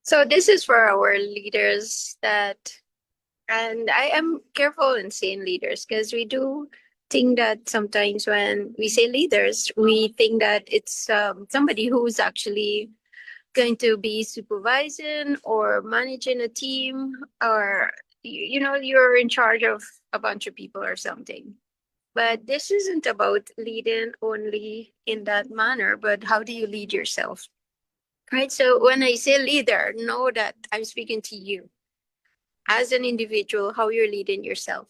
So this is for our leaders and I am careful in saying leaders because we do think that sometimes when we say leaders, we think that it's somebody who's actually going to be supervising or managing a team, or you're in charge of a bunch of people or something. But this isn't about leading only in that manner, but how do you lead yourself? Right. So when I say leader, know that I'm speaking to you as an individual, how you're leading yourself.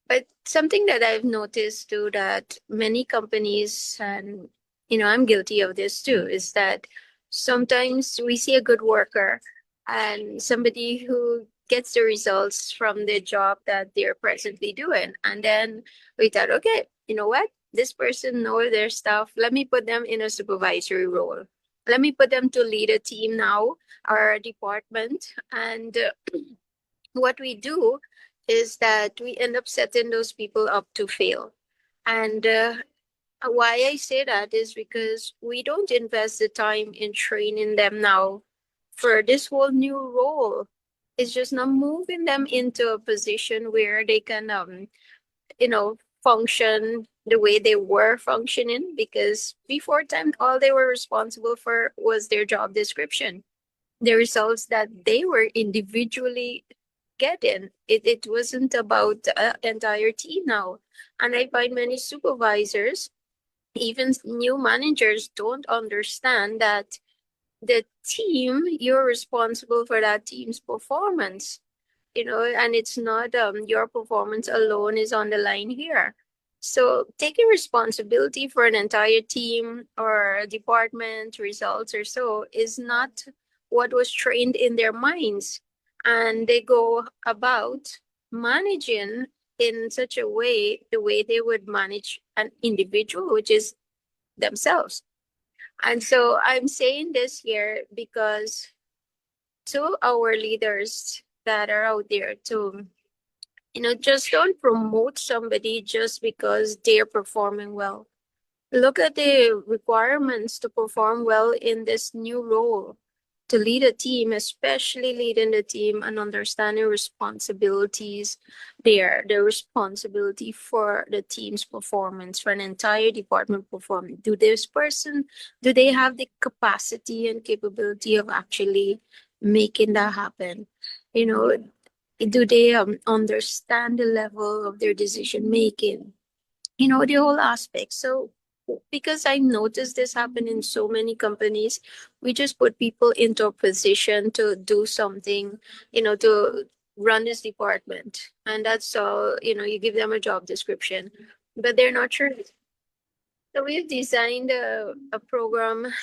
But something that I've noticed too, that many companies, and I'm guilty of this too, is that sometimes we see a good worker and somebody who gets the results from the job that they're presently doing. And then we thought, okay, you know what? This person knows their stuff. Let me put them in a supervisory role. Let me put them to lead a team now, our department. And what we do is that we end up setting those people up to fail. And why I say that is because we don't invest the time in training them now for this whole new role. It's just not moving them into a position where they can, function the way they were functioning, because before time, all they were responsible for was their job description, the results that they were individually getting. It wasn't about the entire team now. And I find many supervisors, even new managers, don't understand that the team, you're responsible for that team's performance, and it's not your performance alone is on the line here. So taking responsibility for an entire team or a department results or so is not what was trained in their minds. And they go about managing in such a way, the way they would manage an individual, which is themselves. And so I'm saying this here because to our leaders that are out there to, just don't promote somebody just because they're performing well. Look at the requirements to perform well in this new role, to lead a team, especially leading the team and understanding responsibilities there, the responsibility for the team's performance, for an entire department performance. Do they have the capacity and capability of actually making that happen? You know, do they understand the level of their decision making? The whole aspect. So because I noticed this happen in so many companies, we just put people into a position to do something, to run this department. And that's all, you give them a job description, but they're not sure. So we've designed a program,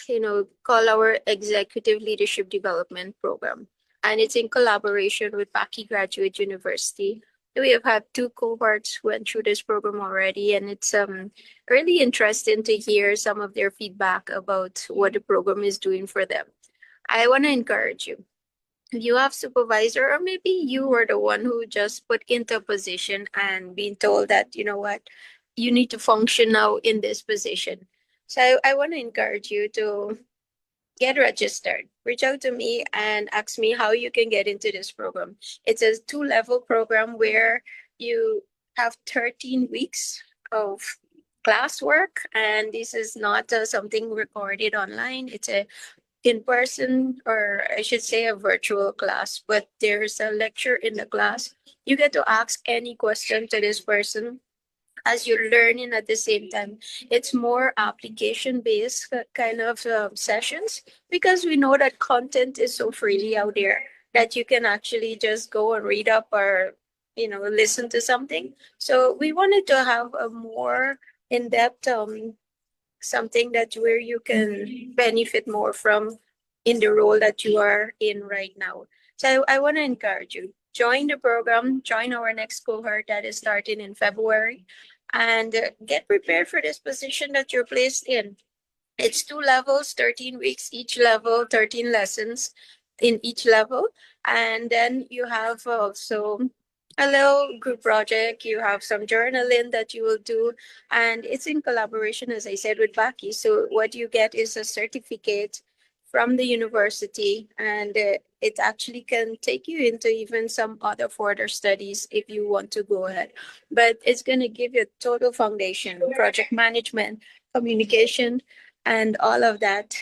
called our Executive Leadership Development Program. And it's in collaboration with Paki Graduate University. We have had two cohorts who went through this program already, and it's really interesting to hear some of their feedback about what the program is doing for them. I want to encourage you. If you have supervisor, or maybe you were the one who just put into a position and being told that, you know what, you need to function now in this position. So I want to encourage you to get registered. Reach out to me and ask me how you can get into this program. It's a 2-level program where you have 13 weeks of classwork, and this is not something recorded online. It's a in person, or I should say a virtual class, but there's a lecture in the class. You get to ask any question to this person as you're learning at the same time. It's more application based kind of sessions, because we know that content is so freely out there that you can actually just go and read up or listen to something. So we wanted to have a more in-depth something that where you can benefit more from in the role that you are in right now. So I want to encourage you, join the program, join our next cohort that is starting in February, and get prepared for this position that you're placed in. It's 2 levels, 13 weeks each level, 13 lessons in each level. And then you have also a little group project. You have some journaling that you will do. And it's in collaboration, as I said, with Baki. So what you get is a certificate from the university, and it actually can take you into even some other further studies if you want to go ahead. But it's going to give you a total foundation, project management, communication, and all of that,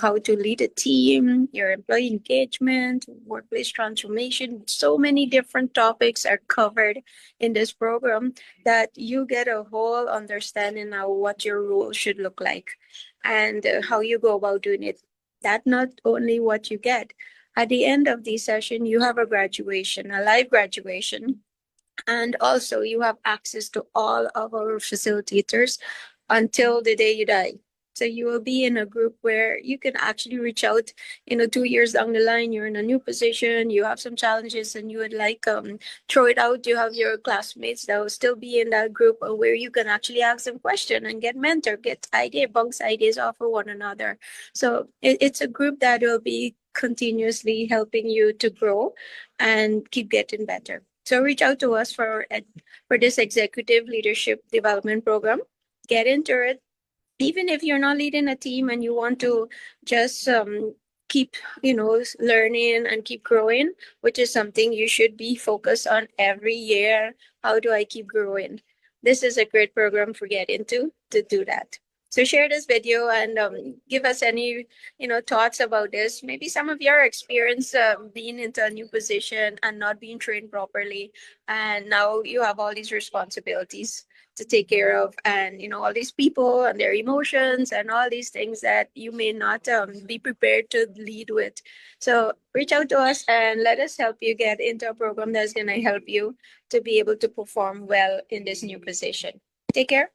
how to lead a team, your employee engagement, workplace transformation. So many different topics are covered in this program that you get a whole understanding of what your role should look like and how you go about doing it. That not only what you get. At the end of the session, you have a graduation, a live graduation, and also you have access to all of our facilitators until the day you die. So you will be in a group where you can actually reach out, 2 years down the line, you're in a new position, you have some challenges and you would like throw it out. You have your classmates that will still be in that group where you can actually ask them question and get mentor, get bounce ideas off of one another. So it's a group that will be continuously helping you to grow and keep getting better. So reach out to us for this executive leadership development program. Get into it. Even if you're not leading a team and you want to just keep, learning and keep growing, which is something you should be focused on every year. How do I keep growing? This is a great program for get into to do that. So share this video and give us any, thoughts about this. Maybe some of your experience being into a new position and not being trained properly, and now you have all these responsibilities to take care of, and all these people and their emotions and all these things that you may not be prepared to lead with. So reach out to us and let us help you get into a program that's going to help you to be able to perform well in this new position. Take care.